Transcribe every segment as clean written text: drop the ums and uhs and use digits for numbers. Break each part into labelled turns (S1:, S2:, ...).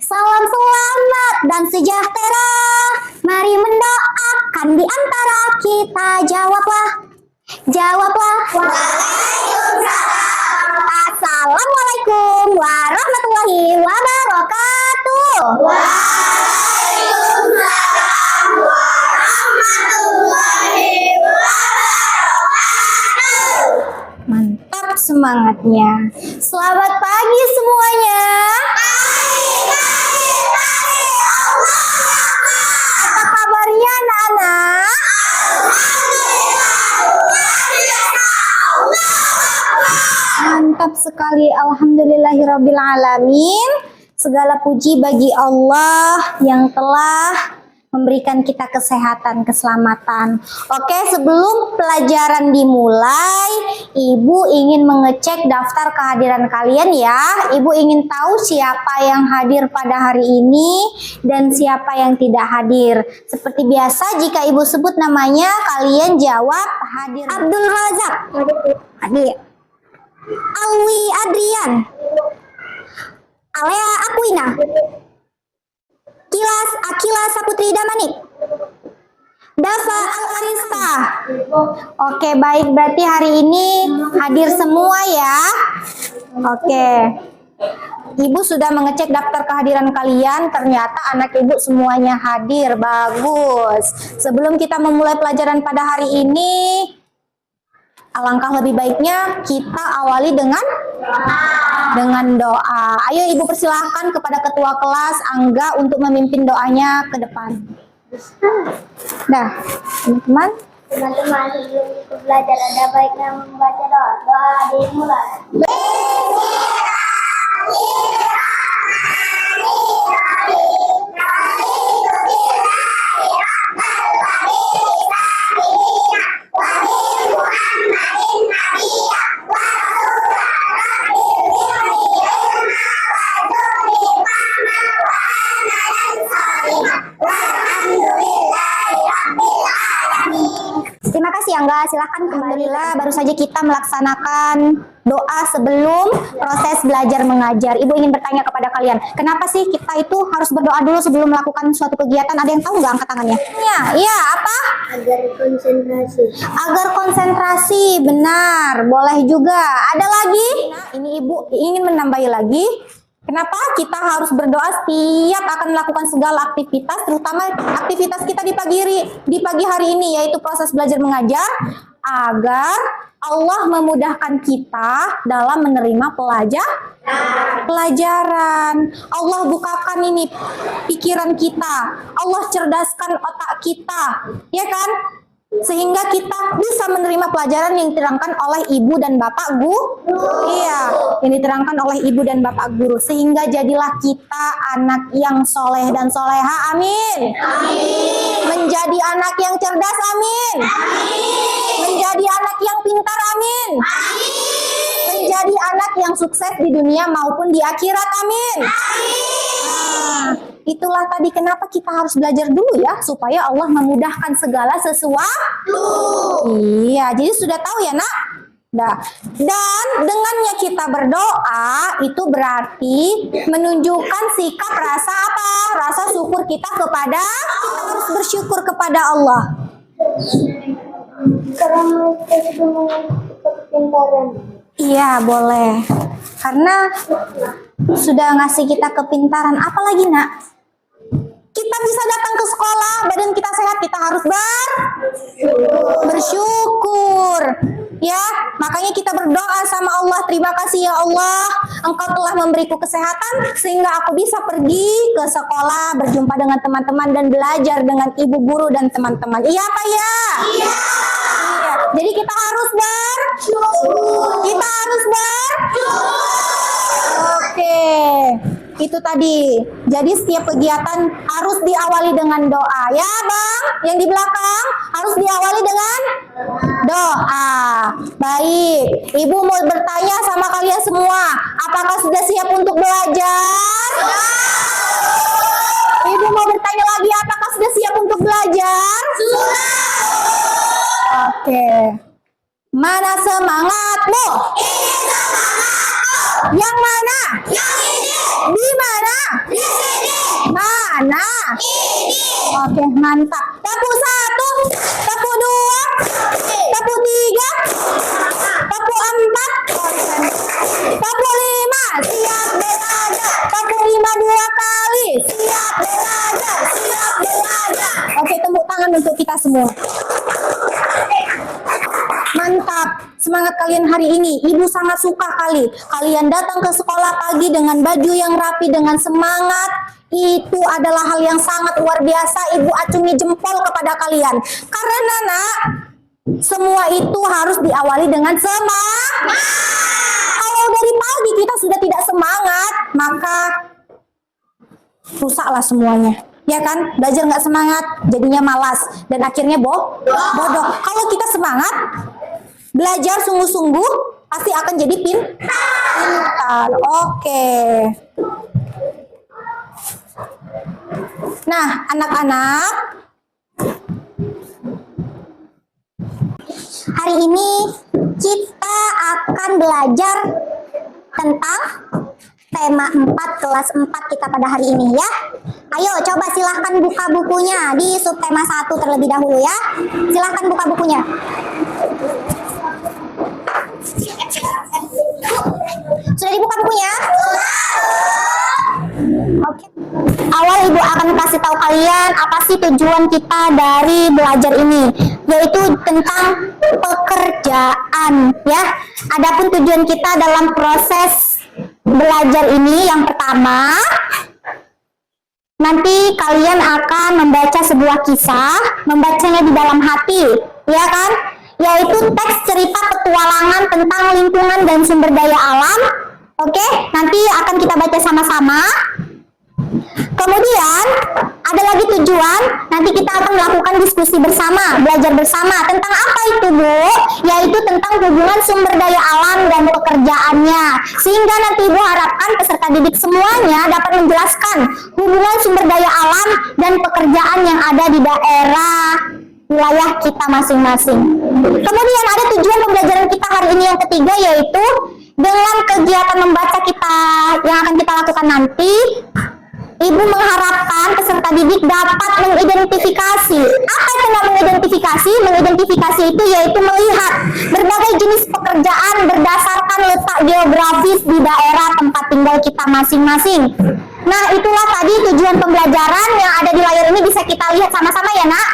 S1: Salam selamat dan sejahtera. Mari mendoakan di antara kita. Jawablah. Jawablah. Waalaikumsalam. Assalamualaikum warahmatullahi wabarakatuh. Waalaikumsalam warahmatullahi wabarakatuh. Mantap semangatnya. Selamat pagi semuanya. Apa kabarnya anak-anak? Mantap sekali, alhamdulillahirabbil alamin. Segala puji bagi Allah yang telah memberikan kita kesehatan, keselamatan. Oke, sebelum pelajaran dimulai, Ibu ingin mengecek daftar kehadiran kalian ya. Ibu ingin tahu siapa yang hadir pada hari ini dan siapa yang tidak hadir. Seperti biasa, jika Ibu sebut namanya, kalian jawab hadir. Abdul Razak hadir. Alwi Adrian. Alea Aquina. Kilas Akila Saputri Damanik. Dafa Al-Arista. Oke, baik, berarti hari ini hadir semua ya. Oke. Ibu sudah mengecek daftar kehadiran kalian, ternyata anak ibu semuanya hadir. Bagus. Sebelum kita memulai pelajaran pada hari ini, alangkah lebih baiknya kita awali dengan doa. Ayo Ibu persilahkan kepada ketua kelas Angga untuk memimpin doanya ke depan. Nah, teman-teman.
S2: Teman-teman, sebelum ikut belajar ada baiknya membaca doa. Doa dimulai.
S1: Terima kasih Angga, silahkan. Alhamdulillah, baru saja kita melaksanakan doa sebelum proses belajar mengajar. Ibu ingin bertanya kepada kalian, kenapa sih kita itu harus berdoa dulu sebelum melakukan suatu kegiatan? Ada yang tahu nggak? Angkat tangannya. Iya, apa?
S2: Agar konsentrasi.
S1: Agar konsentrasi, benar. Boleh juga. Ada lagi? Nah, ini Ibu ingin menambahi lagi. Kenapa kita harus berdoa setiap akan melakukan segala aktivitas, terutama aktivitas kita di pagi hari ini, yaitu proses belajar mengajar, agar Allah memudahkan kita dalam menerima pelajaran. Allah bukakan ini pikiran kita, Allah cerdaskan otak kita, ya kan? Sehingga kita bisa menerima pelajaran yang diterangkan oleh ibu dan bapak guru. Iya, yang diterangkan oleh ibu dan bapak guru. Sehingga jadilah kita anak yang soleh dan soleha. Amin. Amin. Menjadi anak yang cerdas. Amin. Amin. Menjadi anak yang pintar. Amin. Amin. Menjadi anak yang sukses di dunia maupun di akhirat. Amin. Amin. Itulah tadi kenapa kita harus belajar dulu ya, supaya Allah memudahkan segala sesuatu. Iya, jadi sudah tahu ya nak? Nah, dan dengannya kita berdoa itu berarti menunjukkan sikap rasa apa? Rasa syukur kita kepada, kita harus bersyukur kepada Allah.
S2: Karena kita sudah kepintaran.
S1: Iya, boleh. Karena sudah ngasih kita kepintaran. Apalagi nak? Kita bisa datang ke sekolah, badan kita sehat, kita harus bersyukur. Ya, makanya kita berdoa sama Allah, terima kasih ya Allah, Engkau telah memberiku kesehatan sehingga aku bisa pergi ke sekolah, berjumpa dengan teman-teman dan belajar dengan ibu guru dan teman-teman. Iya apa ya? Iya. Jadi kita harus bersyukur. Kita harus bersyukur. Oke. Itu tadi. Jadi setiap kegiatan harus diawali dengan doa. Ya Bang, yang di belakang harus diawali dengan doa. Baik, Ibu mau bertanya sama kalian semua, apakah sudah siap untuk belajar? Ibu mau bertanya lagi, apakah sudah siap untuk belajar? Sudah. Oke. Mana semangatmu? Ini semangatku. Yang mana? Yang ini. Di mana? Di sini. Mana? Oke, mantap. Tepuk 1, tepuk 2, tepuk 3, tepuk 4, tepuk 5. Siap belajar. Tepuk 5 2 kali. Siap belajar. Siap belajar. Oke, tepuk tangan untuk kita semua. Mantap, semangat kalian hari ini. Ibu sangat suka kali. Kalian datang ke sekolah pagi dengan baju yang rapi, dengan semangat. Itu adalah hal yang sangat luar biasa. Ibu acungi jempol kepada kalian. Karena nak, semua itu harus diawali dengan semangat. Kalau dari pagi kita sudah tidak semangat, maka rusaklah semuanya. Ya kan, belajar nggak semangat, jadinya malas dan akhirnya bodoh. Kalau kita semangat, belajar sungguh-sungguh, pasti akan jadi pintar. Oke. Nah, anak-anak, hari ini kita akan belajar tentang tema 4 kelas 4 kita pada hari ini ya. Ayo coba silahkan buka bukunya di subtema 1 terlebih dahulu ya. Silahkan buka bukunya. Sudah dibuka bukunya? Oke. Awal ibu akan kasih tahu kalian apa sih tujuan kita dari belajar ini, yaitu tentang pekerjaan ya. Adapun tujuan kita dalam proses belajar ini yang pertama, nanti kalian akan membaca sebuah kisah, membacanya di dalam hati, ya kan? Yaitu teks cerita petualangan tentang lingkungan dan sumber daya alam. Oke, nanti akan kita baca sama-sama. Kemudian ada lagi tujuan, nanti kita akan melakukan diskusi bersama, belajar bersama. Tentang apa itu, Bu? Yaitu tentang hubungan sumber daya alam dan pekerjaannya. Sehingga nanti Ibu harapkan peserta didik semuanya dapat menjelaskan hubungan sumber daya alam dan pekerjaan yang ada di daerah wilayah kita masing-masing. Kemudian ada tujuan pembelajaran kita hari ini yang ketiga, yaitu dengan kegiatan membaca kita yang akan kita lakukan nanti, Ibu mengharapkan peserta didik dapat mengidentifikasi. Apa itu mengidentifikasi? Mengidentifikasi itu yaitu melihat berbagai jenis pekerjaan berdasarkan letak geografis di daerah tempat tinggal kita masing-masing. Nah, itulah tadi tujuan pembelajaran yang ada di layar ini, bisa kita lihat sama-sama ya, Nak.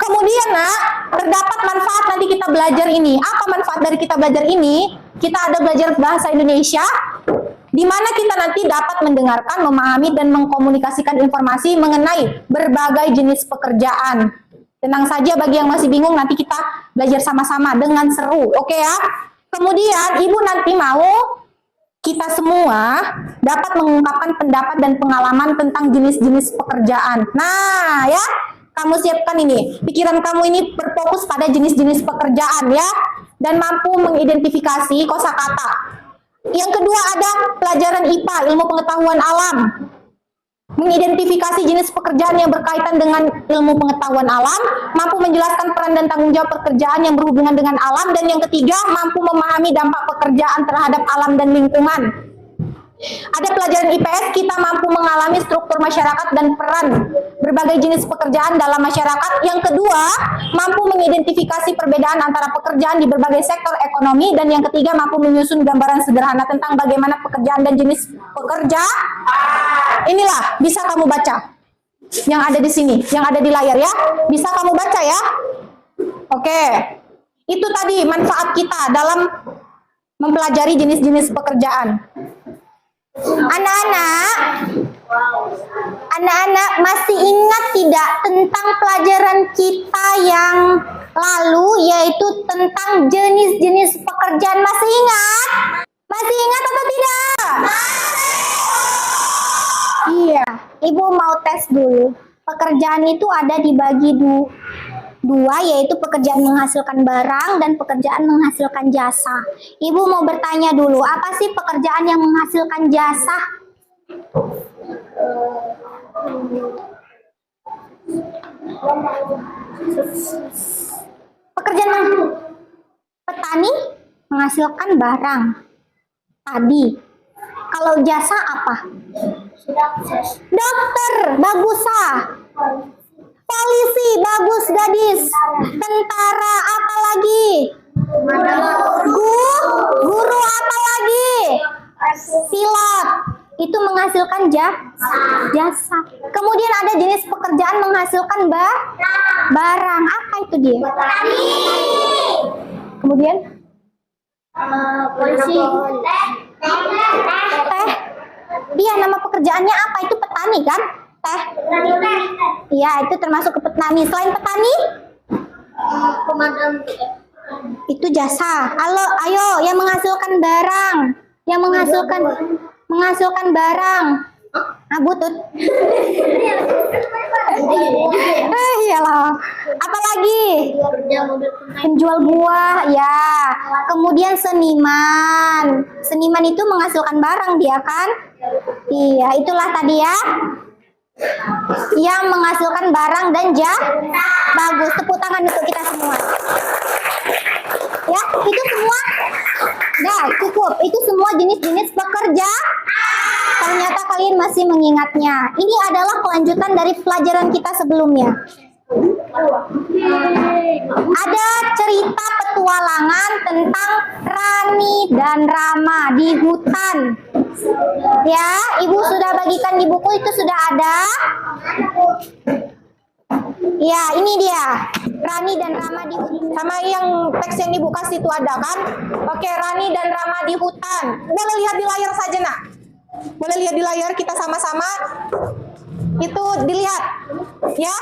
S1: Kemudian, Nak, terdapat manfaat nanti kita belajar ini. Apa manfaat dari kita belajar ini? Kita ada belajar bahasa Indonesia, di mana kita nanti dapat mendengarkan, memahami, dan mengkomunikasikan informasi mengenai berbagai jenis pekerjaan. Tenang saja bagi yang masih bingung, nanti kita belajar sama-sama dengan seru, oke ya? Kemudian, Ibu nanti mau kita semua dapat mengungkapkan pendapat dan pengalaman tentang jenis-jenis pekerjaan. Nah, ya, kamu siapkan ini. Pikiran kamu ini berfokus pada jenis-jenis pekerjaan ya, dan mampu mengidentifikasi kosakata. Yang kedua ada pelajaran IPA, ilmu pengetahuan alam. Mengidentifikasi jenis pekerjaan yang berkaitan dengan ilmu pengetahuan alam, mampu menjelaskan peran dan tanggung jawab pekerjaan yang berhubungan dengan alam, dan yang ketiga mampu memahami dampak pekerjaan terhadap alam dan lingkungan. Ada pelajaran IPS, kita mampu mengalami struktur masyarakat dan peran berbagai jenis pekerjaan dalam masyarakat. Yang kedua, mampu mengidentifikasi perbedaan antara pekerjaan di berbagai sektor ekonomi. Dan yang ketiga, mampu menyusun gambaran sederhana tentang bagaimana pekerjaan dan jenis pekerja. Inilah, bisa kamu baca. Yang ada di sini, yang ada di layar ya. Bisa kamu baca ya. Oke. Itu tadi manfaat kita dalam mempelajari jenis-jenis pekerjaan. Anak-anak masih ingat tidak tentang pelajaran kita yang lalu, yaitu tentang jenis-jenis pekerjaan? Masih ingat? Masih ingat atau tidak? Iya, Ibu mau tes dulu. Pekerjaan itu ada dibagi dua, yaitu pekerjaan menghasilkan barang dan pekerjaan menghasilkan jasa. Ibu mau bertanya dulu, apa sih pekerjaan yang menghasilkan jasa? Pekerjaan petani menghasilkan barang. Tadi Kalau jasa apa?
S2: Dokter.
S1: Dokter, bagus ah. Polisi, bagus gadis. Tentara, apa lagi? Guru, apa lagi? Pilot, itu menghasilkan jasa. Kemudian ada jenis pekerjaan menghasilkan barang. Apa itu dia? Kemudian
S2: Polisi.
S1: teh. Iya, nama pekerjaannya apa? Itu petani kan? Teh. Iya, itu termasuk ke petani. Selain petani,
S2: Pemadam.
S1: itu jasa. Ayo, yang menghasilkan barang, yang menghasilkan barang. Butut. Iyalah. Apalagi? Penjual buah, ya. Kemudian seniman. Seniman itu menghasilkan barang dia kan? Iya, itulah tadi ya. Yang menghasilkan barang dan bagus. Tepuk tangan untuk kita semua. Ya, itu semua. Dah, cukup. Itu semua jenis-jenis pekerja. Ternyata kalian masih mengingatnya. Ini adalah kelanjutan dari pelajaran kita sebelumnya. Ada cerita petualangan tentang Rani dan Rama di hutan. Ya, Ibu sudah bagikan di buku, itu sudah ada. Ya, ini dia. Rani dan Rama di hutan. Sama yang teks yang Ibu kasih itu ada kan? Oke, Rani dan Rama di hutan. Boleh lihat di layar saja, Nak. Boleh lihat di layar kita sama-sama. Itu dilihat. Ya.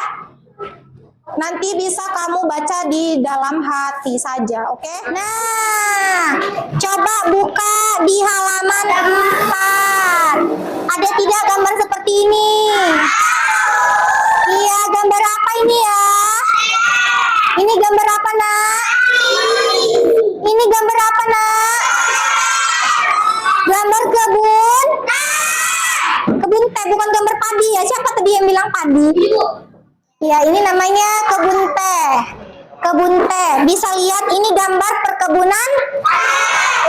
S1: Nanti bisa kamu baca di dalam hati saja, oke? Nah, coba buka di halaman 4. Ada tidak gambar seperti ini? Iya, gambar apa ini ya? Ini gambar apa, Nak? Ini gambar apa, Nak? Gambar kebun teh, bukan gambar padi ya. Siapa tadi yang bilang padi? Ya, ini namanya kebun teh. Kebun teh. Bisa lihat ini gambar perkebunan.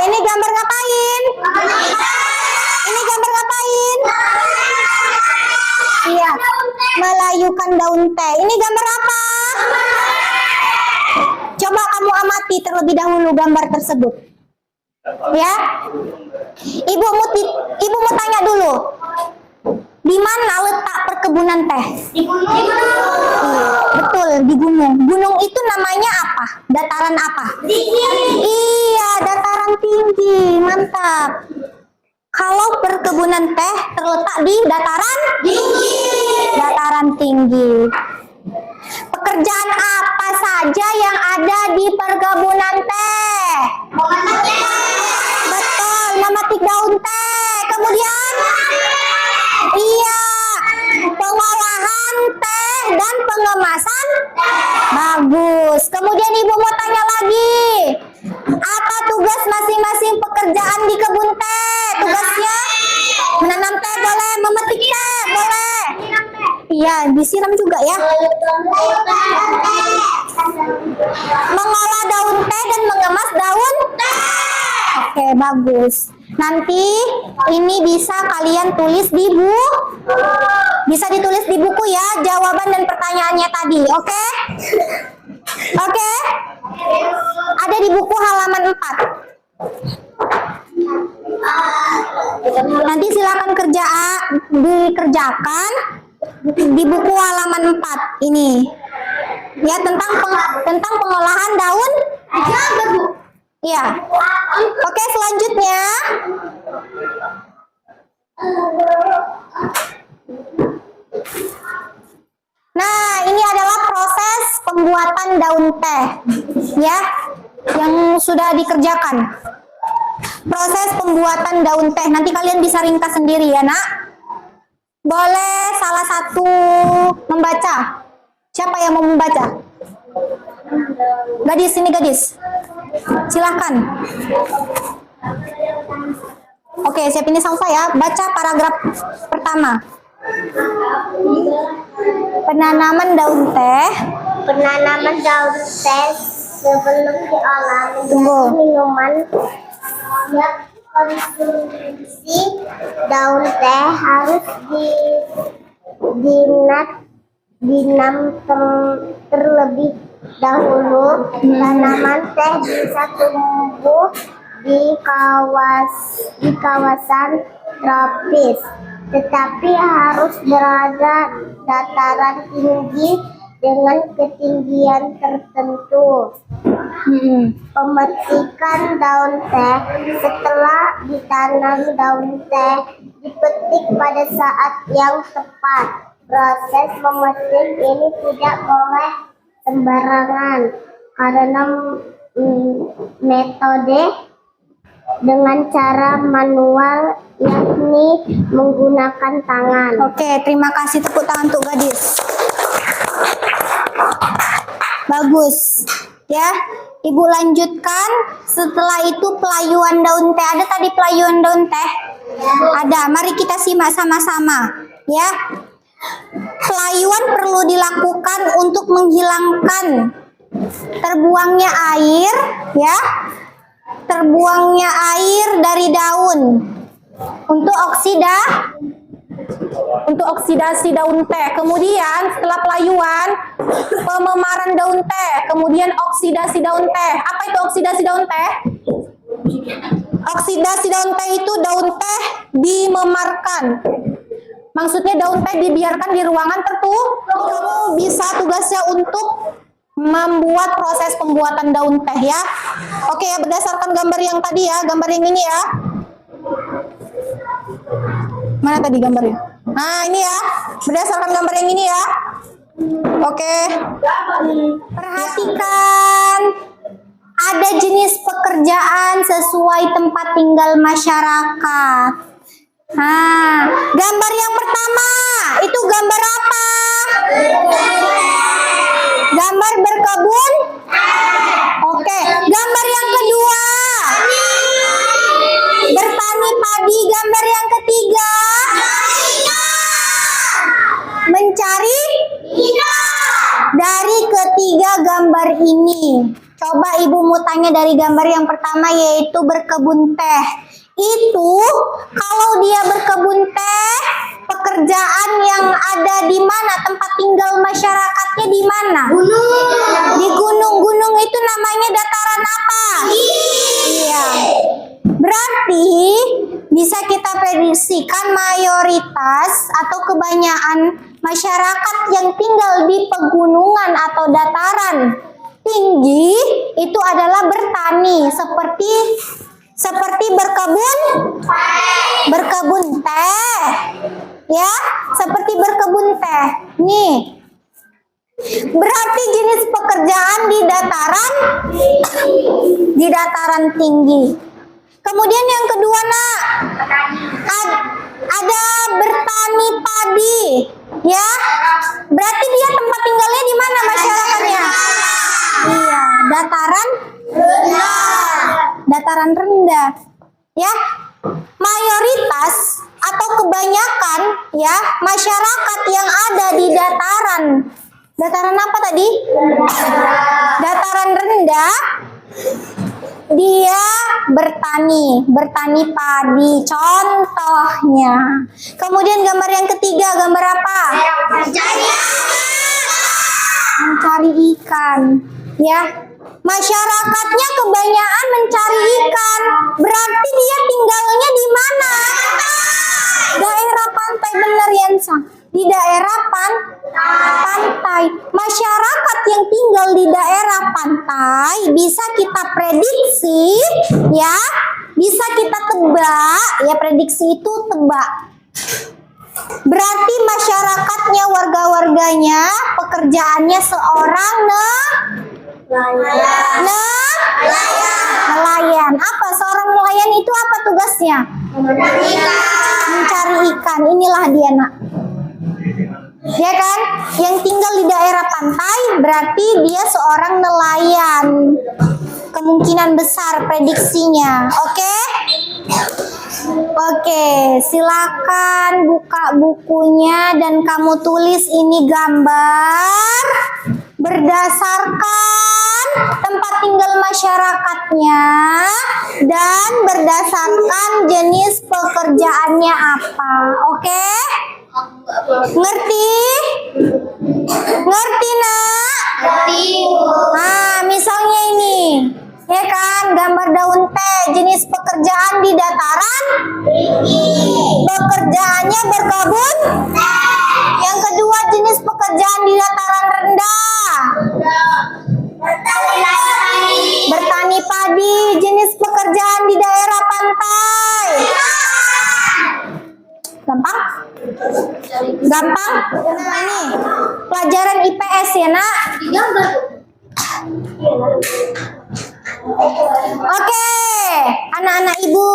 S1: Ini gambar ngapain? Ini gambar ngapain? Iya, melayukan daun teh. Ini gambar apa? Coba kamu amati terlebih dahulu gambar tersebut. Ya. Ibu mau tanya dulu. Di mana letak perkebunan teh?
S2: Di gunung.
S1: Betul, di gunung. Gunung itu namanya apa? Dataran apa?
S2: Tinggi.
S1: Iya, dataran tinggi. Mantap. Kalau perkebunan teh terletak di dataran tinggi. Dataran tinggi. Pekerjaan apa saja yang ada di perkebunan teh? Betul, memetik daun teh. Kemudian iya, pengolahan teh dan pengemasan. Bagus. Kemudian Ibu mau tanya lagi. Apa tugas masing-masing pekerjaan di kebun teh? Tugasnya menanam teh boleh, memetik teh boleh. Iya, disiram juga ya. Mengolah daun teh dan mengemas daun teh. Oke, bagus. Nanti ini bisa kalian tulis di buku. Bisa ditulis di buku ya, jawaban dan pertanyaannya tadi, oke? Oke? Ada di buku halaman 4. Nanti silakan dikerjakan di buku halaman 4 ini. Ya, tentang pengolahan daun. Iya. Oke, selanjutnya. Nah, ini adalah proses pembuatan daun teh. Ya, yang sudah dikerjakan. Proses pembuatan daun teh. Nanti kalian bisa ringkas sendiri ya, Nak. Boleh salah satu membaca. Siapa yang mau membaca? Gadis, ini gadis. Silahkan. Oke, siap, ini Salsa ya. Baca paragraf pertama. Penanaman daun teh.
S2: Penanaman daun teh sebelum diolah menjadi
S1: Tunggu.
S2: minuman konsumsi daun teh harus dinat dinam terlebih dahulu. Tanaman teh bisa tumbuh di kawasan tropis, tetapi harus berada dataran tinggi dengan ketinggian tertentu. Pemetikan daun teh: setelah ditanam, daun teh dipetik pada saat yang tepat. Proses memetik ini tidak boleh sembarangan karena metode dengan cara manual, yakni menggunakan tangan.
S1: Oke, terima kasih, tepuk tangan untuk gadis. Bagus. Ya, Ibu lanjutkan. Setelah itu pelayuan daun teh. Ada tadi pelayuan daun teh? Ada. Mari kita simak sama-sama. Ya. Pelayuan perlu dilakukan untuk menghilangkan terbuangnya air, ya. Terbuangnya air dari daun untuk oksidasi daun teh. Kemudian setelah pelayuan, pememaran daun teh, kemudian oksidasi daun teh. Apa itu oksidasi daun teh? Oksidasi daun teh itu daun teh dimemarkan. Maksudnya daun teh dibiarkan di ruangan tertutup. Kamu bisa tugasnya untuk membuat proses pembuatan daun teh, ya. Oke, ya, berdasarkan gambar yang tadi, ya, gambar yang ini, ya. Mana tadi gambarnya? Nah, ini, ya, berdasarkan gambar yang ini, ya. Oke, perhatikan, ada jenis pekerjaan sesuai tempat tinggal masyarakat. Nah, gambar yang pertama itu gambar apa? Gambar berkebun? Oke, gambar yang kedua bertani padi. Gambar yang ketiga mencari dari ketiga gambar ini. Coba Ibu mau tanya dari gambar yang pertama, yaitu berkebun teh. Itu kalau dia berkebun teh, pekerjaan yang ada di mana, tempat tinggal masyarakatnya di mana? Gunung. Di gunung. Gunung itu namanya dataran apa? Iya. Berarti bisa kita prediksikan mayoritas atau kebanyakan masyarakat yang tinggal di pegunungan atau dataran tinggi itu adalah bertani, seperti berkebun teh, ya, seperti berkebun teh. Nih, berarti jenis pekerjaan di dataran tinggi. Kemudian yang kedua, nak, ada bertani padi, ya. Berarti dia tempat tinggalnya di mana masyarakatnya? Iya, dataran rendah, ya. Mayoritas atau kebanyakan, ya, masyarakat yang ada di dataran apa tadi? Dataran rendah, dia bertani padi, contohnya. Kemudian gambar yang ketiga, gambar apa? Mencari ikan, ya. Masyarakatnya kebanyakan mencari ikan. Berarti dia tinggalnya di mana? Daerah pantai, benar, Yansa. Di daerah pantai. Masyarakat yang tinggal di daerah pantai bisa kita prediksi, ya. Bisa kita tebak, ya, prediksi itu tebak. Berarti masyarakatnya, warga-warganya, pekerjaannya seorang nelayan. Apa seorang nelayan itu, apa tugasnya? Mencari ikan. Inilah dia, nak. Ya kan? Yang tinggal di daerah pantai berarti dia seorang nelayan. Kemungkinan besar prediksinya. Oke? Oke, silakan buka bukunya dan kamu tulis ini gambar berdasarkan tempat tinggal masyarakatnya, dan berdasarkan jenis pekerjaannya apa. Oke? Ngerti? Ngerti, Nak? Nah, misalnya ini, ya kan, gambar daun teh, jenis pekerjaan di dataran pekerjaannya berkebun. Yang kedua, jenis pekerjaan di dataran rendah bertani padi. Jenis pekerjaan di daerah pantai. Gampang? Gampang? Ini pelajaran IPS ya, Nak? Oke, anak-anak ibu,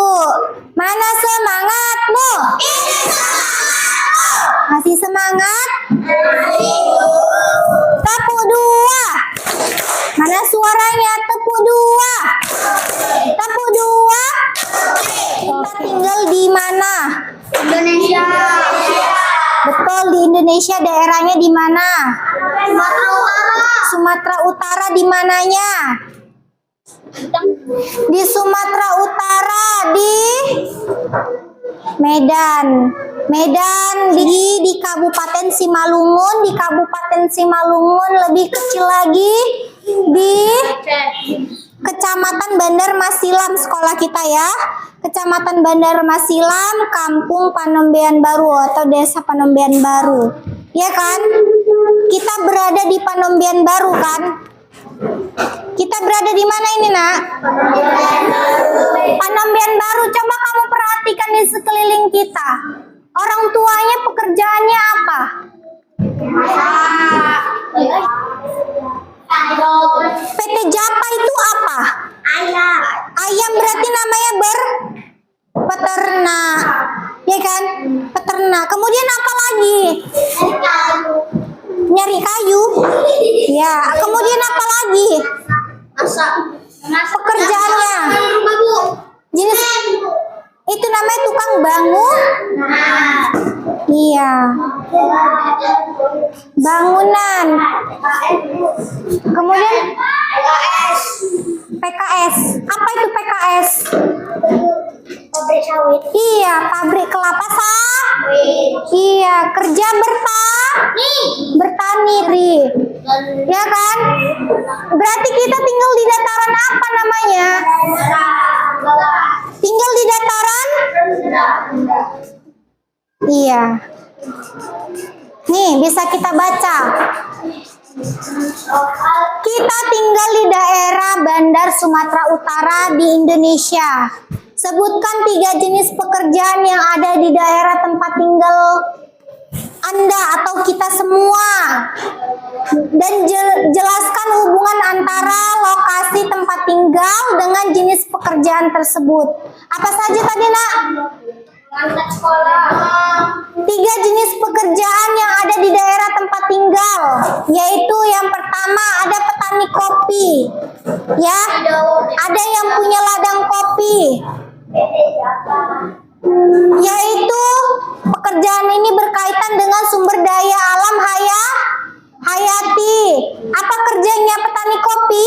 S1: mana semangatmu? Masih semangat? Tepuk dua. Mana suaranya? Tepuk dua. Tepuk dua. Kita tinggal di mana?
S2: Indonesia.
S1: Betul, di Indonesia. Daerahnya di mana?
S2: Sumatera Utara.
S1: Sumatera Utara di mananya? Di Sumatera Utara, di Medan. Medan di Kabupaten Simalungun. Di Kabupaten Simalungun lebih kecil lagi di Kecamatan Bandar Masilam, sekolah kita ya. Kecamatan Bandar Masilam, Kampung Panembean Baru atau Desa Panembean Baru. Ya kan? Kita berada di Panembean Baru kan? Kita berada di mana ini, Nak? Panembean Baru. Coba kamu perhatikan di sekeliling kita. Orang tuanya pekerjaannya apa? PT Japa itu apa?
S2: Ayam.
S1: Ayam berarti namanya peternak. Ya kan? Peternak. Kemudian apa lagi? Nyari kayu. Ya, kemudian apa lagi?
S2: Masak.
S1: Pekerjaannya.
S2: Rumah, Bu.
S1: Jenis itu namanya tukang bangun. Iya. Bangunan. Kemudian PKS. Apa itu PKS?
S2: Pabrik sawit.
S1: Iya, pabrik kelapa sawit. Iya, kerja bertani, Ri. Ya kan? Berarti kita tinggal di dataran apa namanya? Tinggal di dataran? Iya. Nih, bisa kita baca. Kita tinggal di daerah Bandar Sumatera Utara di Indonesia. Sebutkan 3 jenis pekerjaan yang ada di daerah tempat tinggal Anda atau kita semua. Dan jelaskan hubungan antara lokasi tempat tinggal dengan jenis pekerjaan tersebut. Apa saja tadi, Nak?
S2: Antar sekolah.
S1: 3 jenis pekerjaan yang ada di daerah tempat tinggal, yaitu yang pertama ada petani kopi, ya, ada yang punya ladang kopi, yaitu pekerjaan ini berkaitan dengan sumber daya alam hayati. Apa kerjanya petani kopi?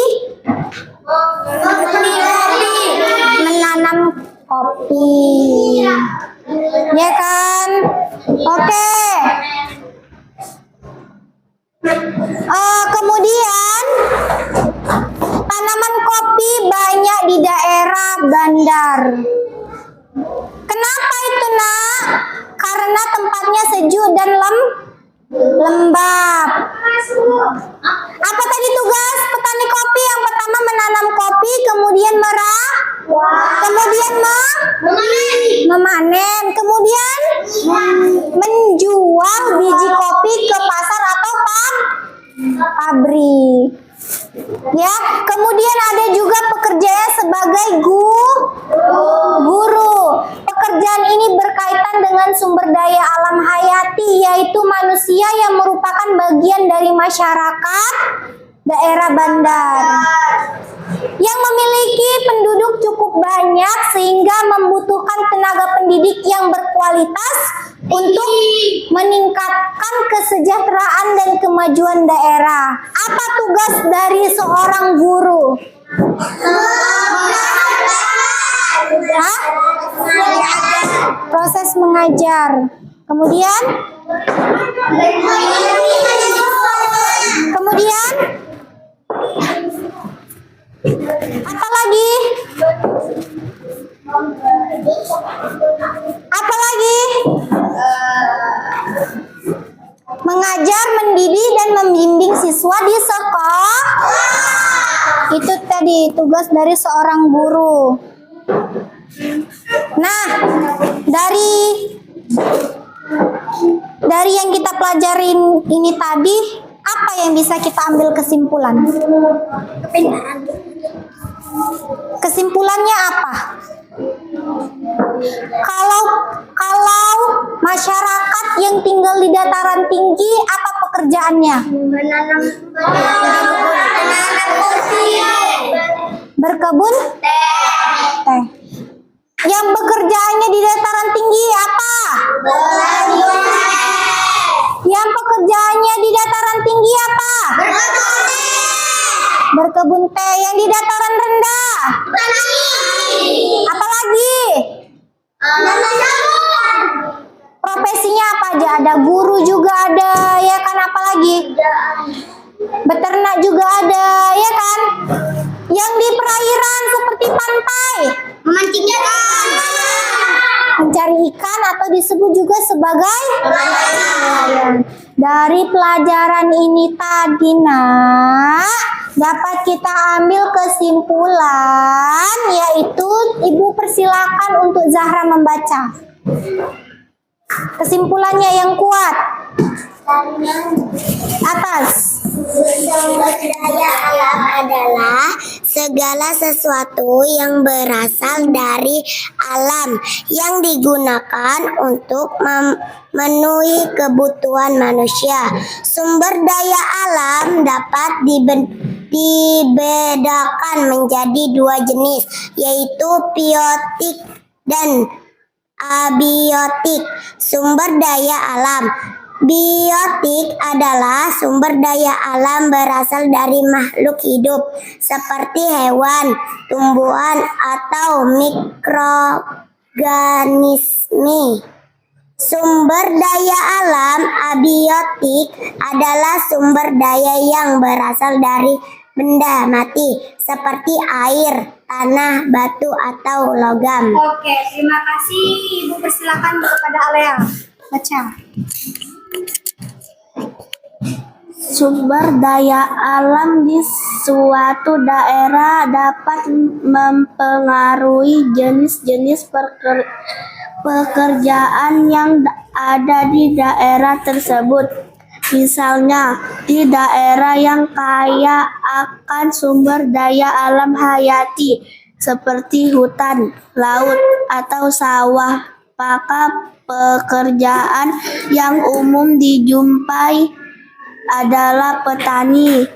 S1: Menanam kopi. Ya kan? Oke. Kemudian tanaman kopi banyak di daerah Bandar. Kenapa itu, Nak? Karena tempatnya sejuk dan lembab. Apa tadi tugas petani kopi? Yang pertama menanam kopi, kemudian kemudian memanen, kemudian menjual biji kopi ke pasar atau pabrik. Ya, kemudian ada juga pekerjaan sebagai guru. Pekerjaan ini berkaitan dengan sumber daya alam hayati, yaitu manusia yang merupakan bagian dari masyarakat daerah Bandar yang memiliki penduduk cukup banyak sehingga membutuhkan tenaga pendidik yang berkualitas untuk meningkatkan kesejahteraan dan kemajuan daerah. Apa tugas dari seorang guru? Hah? Proses mengajar. Kemudian apa lagi? Apa lagi? Mengajar, mendidik, dan membimbing siswa di sekolah. Itu tadi tugas dari seorang guru. Nah, dari yang kita pelajarin ini tadi, apa yang bisa kita ambil kesimpulan? Kesimpulannya apa? Kalau masyarakat yang tinggal di dataran tinggi, apa pekerjaannya? Berkebun teh. Yang bekerjaannya di dataran tinggi apa? Yang pekerjaannya di dataran tinggi apa? Berkebun teh. Yang di dataran rendah? Apa lagi? Profesinya apa aja? Ada guru juga ada, ya kan? Apa lagi? Beternak juga ada, ya kan? Yang di perairan seperti pantai,
S2: Memancing ikan.
S1: mencari ikan atau disebut juga sebagai nelayan. Dari pelajaran ini tadi, nak, dapat kita ambil kesimpulan, yaitu Ibu persilakan untuk Zahra membaca. Kesimpulannya yang kuat. Atas.
S2: Sumber daya alam adalah segala sesuatu yang berasal dari alam yang digunakan untuk memenuhi kebutuhan manusia. Sumber daya alam dapat dibedakan menjadi dua jenis, yaitu biotik dan abiotik. Sumber daya alam biotik adalah sumber daya alam berasal dari makhluk hidup seperti hewan, tumbuhan, atau mikroorganisme. Sumber daya alam abiotik adalah sumber daya yang berasal dari benda mati seperti air, tanah, batu, atau logam.
S1: Oke, terima kasih. Ibu persilakan kepada Alea. Baca.
S3: Sumber daya alam di suatu daerah dapat mempengaruhi jenis-jenis pekerjaan yang ada di daerah tersebut. Misalnya, di daerah yang kaya akan sumber daya alam hayati seperti hutan, laut, atau sawah, maka pekerjaan yang umum dijumpai adalah petani,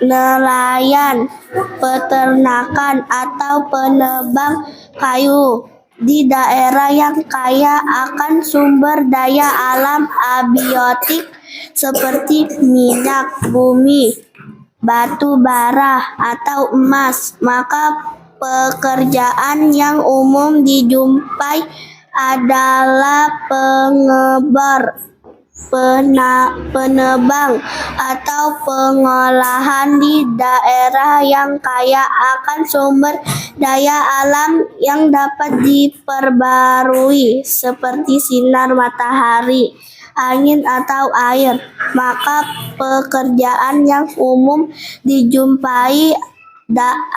S3: nelayan, peternakan, atau penebang kayu. Di daerah yang kaya akan sumber daya alam abiotik seperti minyak bumi, batu bara, atau emas, maka pekerjaan yang umum dijumpai adalah penebang, atau pengolahan. Di daerah yang kaya akan sumber daya alam yang dapat diperbarui seperti sinar matahari, angin, atau air, maka pekerjaan yang umum dijumpai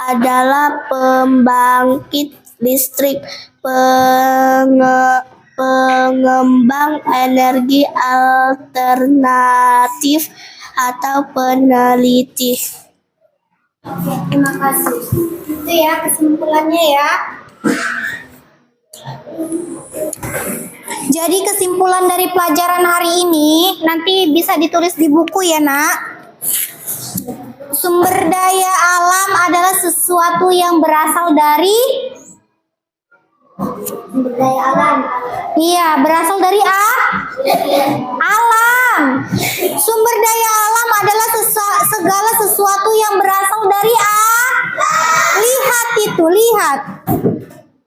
S3: adalah pembangkit listrik, pengembang energi alternatif, atau peneliti.
S1: Oke, terima kasih. Itu ya kesimpulannya ya. Jadi kesimpulan dari pelajaran hari ini nanti bisa ditulis di buku ya, Nak. Sumber daya alam adalah sesuatu yang berasal dari
S2: Sumber daya alam.
S1: Iya, berasal dari alam. Sumber daya alam adalah segala sesuatu yang berasal dari lihat itu, lihat.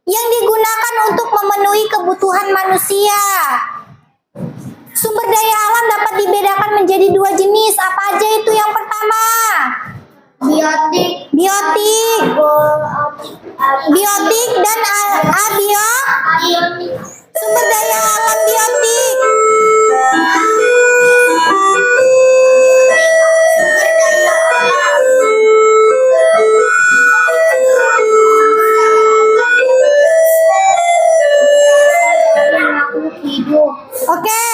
S1: Yang digunakan untuk memenuhi kebutuhan manusia. Sumber daya alam dapat dibedakan menjadi dua jenis. Apa aja itu? Yang pertama,
S2: Biotik.
S1: biotik. Biotik dan
S2: Abiotik.
S1: sumber daya alam biotik.
S2: Makhluk hidup.
S1: Oke.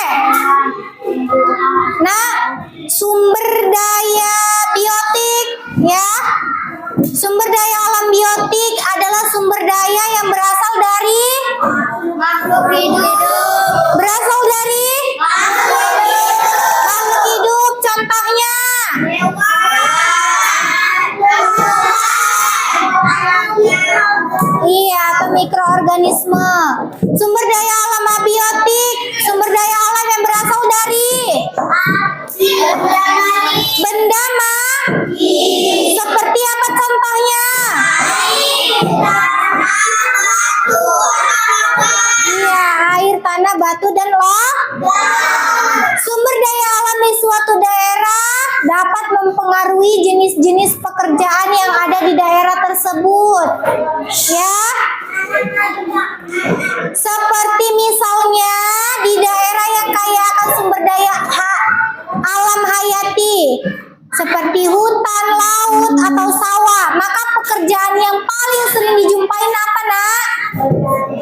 S1: Nah, sumber daya biotik ya. Sumber daya alam biotik adalah sumber daya yang berasal dari
S2: Makhluk hidup.
S1: berasal dari makhluk hidup. Contohnya iya, atau mikroorganisme. Sumber daya alam abiotik, sumber daya alam yang berasal dari benda seperti apa contohnya? Iya, air, tanah, batu, dan sumber daya alam di suatu daerah dapat mempengaruhi jenis-jenis pekerjaan yang ada di daerah tersebut. Ya. Seperti misalnya di daerah yang kaya akan sumber daya alam hayati seperti hutan, laut, atau sawah, maka pekerjaan yang paling sering dijumpai apa, Nak?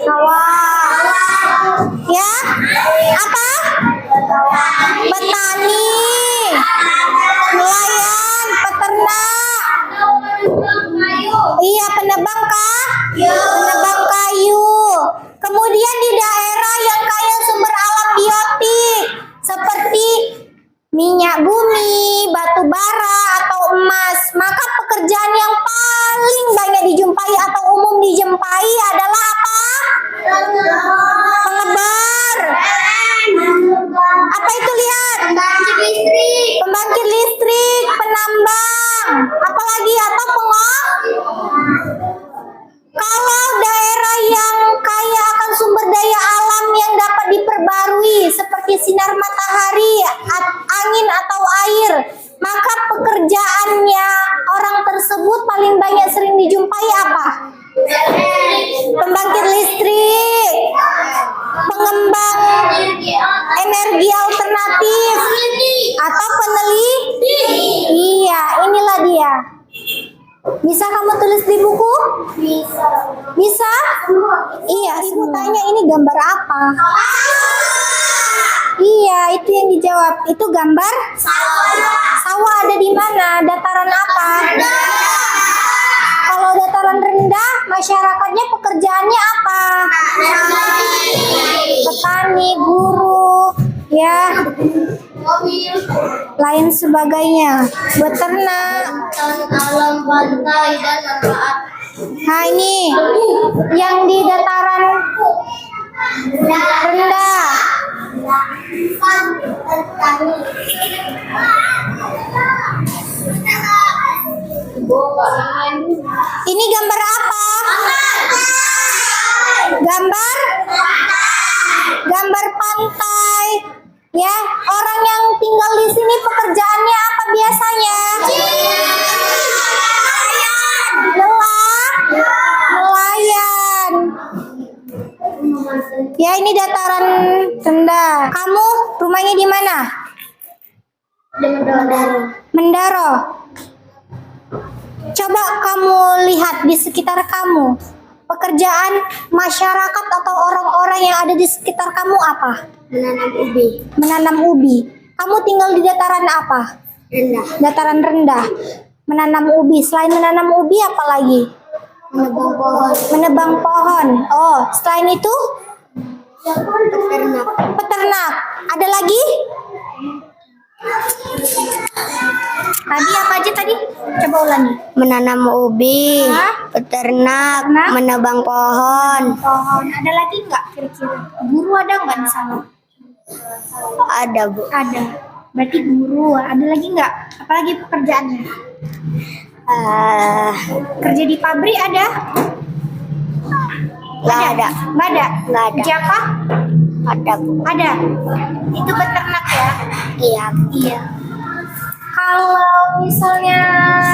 S1: Sawah. Ya? Apa? Petani, nelayan, peternak. Iya, penebang penebang kayu. Kemudian di daerah yang kaya sumber alam biotik seperti minyak bumi, batu bara, atau emas, maka pekerjaan yang paling banyak dijumpai atau umum dijumpai adalah apa? Pengebar. Apa itu, lihat? Pembangkit listrik, penambang, apalagi atau kalau daerah yang kaya akan sumber daya alam yang dapat diperbarui seperti sinar matahari, angin atau air, maka pekerjaannya orang tersebut paling banyak sering dijumpai apa? Pembangkit listrik, pengembang energi alternatif, atau peneliti. Iya, inilah dia. Bisa kamu tulis di buku?
S2: Bisa.
S1: Bisa? Iya, ibu tanya ini gambar apa? Iya, itu yang dijawab. Itu gambar? Sawah ada di mana? Dataran apa? Kalau dataran rendah, masyarakatnya pekerjaannya apa? Petani, guru, ya, lain sebagainya. Beternak.
S2: Alam pantai dan manfaat.
S1: Nah, ini yang di dataran rendah. Ini gambar apa? Gambar pantai. Ya, orang yang tinggal di sini pekerjaannya apa biasanya? Nelayan. Ya, ini dataran rendah. Kamu rumahnya di mana? Mendaro. Coba kamu lihat di sekitar kamu. Pekerjaan masyarakat atau orang-orang yang ada di sekitar kamu apa?
S2: Menanam ubi.
S1: Menanam ubi. Kamu tinggal di dataran apa?
S2: Rendah.
S1: Dataran rendah. Menanam ubi. Selain menanam ubi apa lagi?
S2: Menebang pohon.
S1: Menebang pohon. Oh, selain itu?
S2: Peternak.
S1: Peternak. Ada lagi? Tadi apa aja tadi? Coba ulangi.
S3: Menanam ubi,
S1: Hah?
S3: peternak,
S1: Peternak.
S3: menebang pohon.
S1: Pohon. Ada lagi nggak kira-kira? Guru ada nggak di sana?
S3: Ada, Bu.
S1: Ada. Berarti guru. Ada lagi nggak? Apalagi pekerjaannya?
S3: Eh,
S1: Kerja di pabrik ada?
S3: nggak ada.
S1: Nggak ada?
S3: Nggak ada.
S1: Kerja apa?
S3: Ada, Bu.
S1: Ada. Itu peternak ya?
S3: Iya.
S1: Iya. Kalau misalnya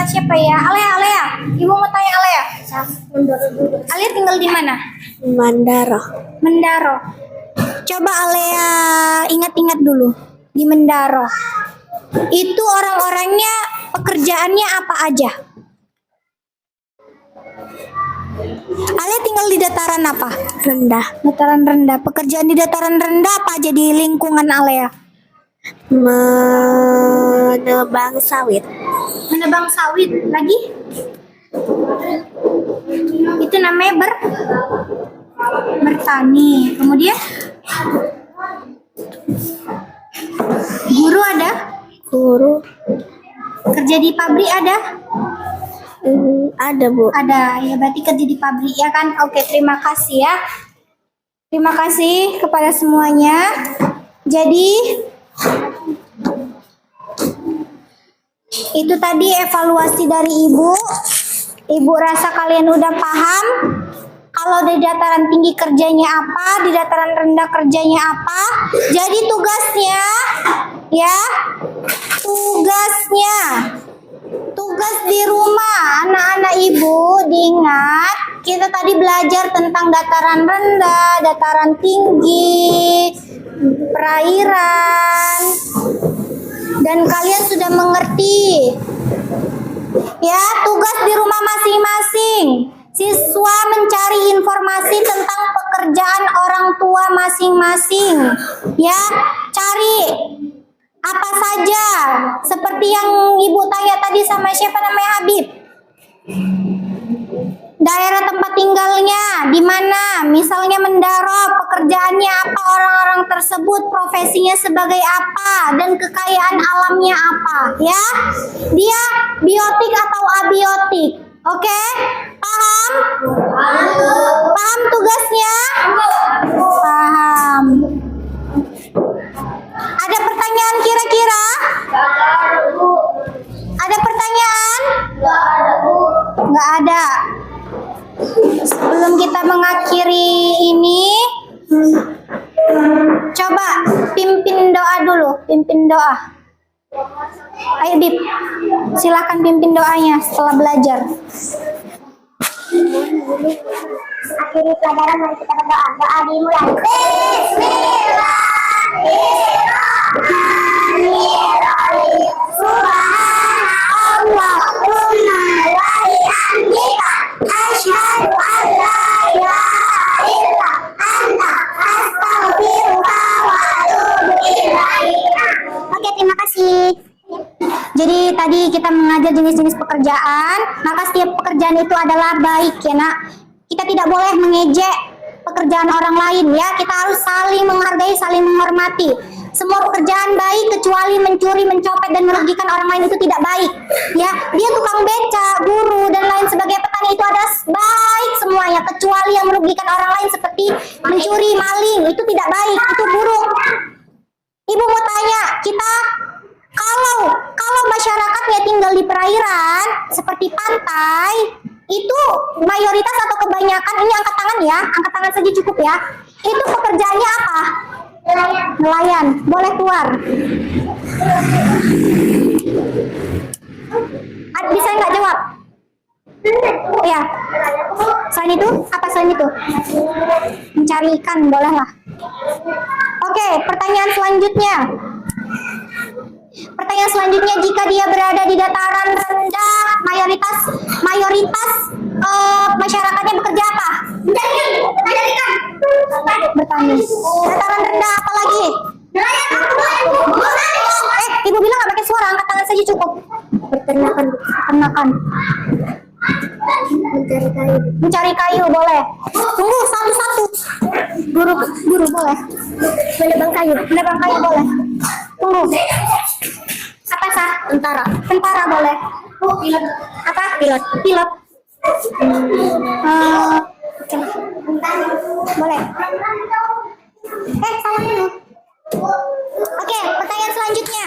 S1: siapa ya? Alea. Ibu mau tanya Alea. Alea tinggal di mana?
S3: Mandaro.
S1: Mendaro. Coba Alea ingat-ingat dulu. Di Mendaro. Itu orang-orangnya pekerjaannya apa aja? Alea tinggal di dataran apa?
S3: Rendah.
S1: Dataran rendah. Pekerjaan di dataran rendah apa aja di lingkungan Alea?
S3: Menebang sawit.
S1: Menebang sawit. Lagi? Itu namanya bertani. Kemudian guru ada?
S3: Guru.
S1: Kerja di pabrik ada?
S3: Ada, Bu.
S1: Ada. Ya berarti kerja di pabrik ya kan? Oke, terima kasih ya. Terima kasih kepada semuanya. Jadi itu tadi evaluasi dari Ibu. Ibu rasa kalian udah paham kalau di dataran tinggi kerjanya apa, di dataran rendah kerjanya apa. Jadi tugasnya ya, tugas di rumah anak-anak Ibu diingat, kita tadi belajar tentang dataran rendah, dataran tinggi, perairan, dan kalian sudah mengerti. Ya, tugas di rumah masing-masing. Siswa mencari informasi tentang pekerjaan orang tua masing-masing. Ya, cari apa saja. Seperti yang Ibu tanya tadi sama siapa namanya Habib. Daerah tempat tinggalnya di mana? Misalnya Mendaro, pekerjaannya apa orang-orang tersebut, profesinya sebagai apa, dan kekayaan alamnya apa, ya? Dia biotik atau abiotik. Oke? Paham? Paham tugasnya? Paham. Ada pertanyaan kira-kira? Ada pertanyaan? Nggak ada. Sebelum kita mengakhiri ini, coba pimpin doa dulu, pimpin doa. Ayo Bib, silakan pimpin doanya setelah belajar.
S2: Akhiri pelajaran, mari kita berdoa. Doa dimulai. Bismillahirrahmanirrahim. Subhanallahumma wa bihamdika asyhadu an la ilaha illa anta astaghfiruka wa atubu ilaik. Oke, terima kasih.
S1: Jadi tadi kita mengajar jenis-jenis pekerjaan, maka setiap pekerjaan itu adalah baik ya nak. Kita tidak boleh mengejek pekerjaan orang lain ya, kita harus saling menghargai, saling menghormati. Semua pekerjaan baik kecuali mencuri, mencopet dan merugikan orang lain itu tidak baik. Ya, dia tukang beca, guru dan lain sebagainya, petani itu ada baik semuanya kecuali yang merugikan orang lain seperti mencuri, maling, itu tidak baik, itu buruk. Ibu mau tanya, kita kalau masyarakatnya tinggal di perairan seperti pantai, itu mayoritas atau kebanyakan, ini angkat tangan ya, angkat tangan saja cukup ya. Itu pekerjaannya apa? Nelayan. Boleh keluar. Bisa nggak jawab? Ya. Selain itu, apa selain itu? Mencari ikan, boleh lah. Oke, pertanyaan selanjutnya. Pertanyaan selanjutnya, jika dia berada di dataran rendah, mayoritas masyarakatnya bekerja apa?
S2: Mencari ikan.
S1: Bertani. Dataran rendah apa lagi? Ibu bilang nggak pakai suara, angkat tangan saja cukup. Peternakan. Mencari kayu boleh. Tunggu satu-satu. Guru boleh. Menebang kayu boleh. Tunggu. Apa Apa? Tentara. Tentara boleh. Pilot. Apa? Pilot. Pilot. Oke. Boleh. Salah dulu. Oke, pertanyaan selanjutnya.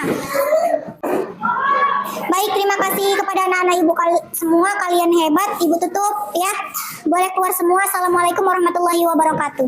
S1: Baik, terima kasih kepada anak-anak ibu semua. Kalian hebat. Ibu tutup ya. Boleh keluar semua. Assalamualaikum warahmatullahi wabarakatuh.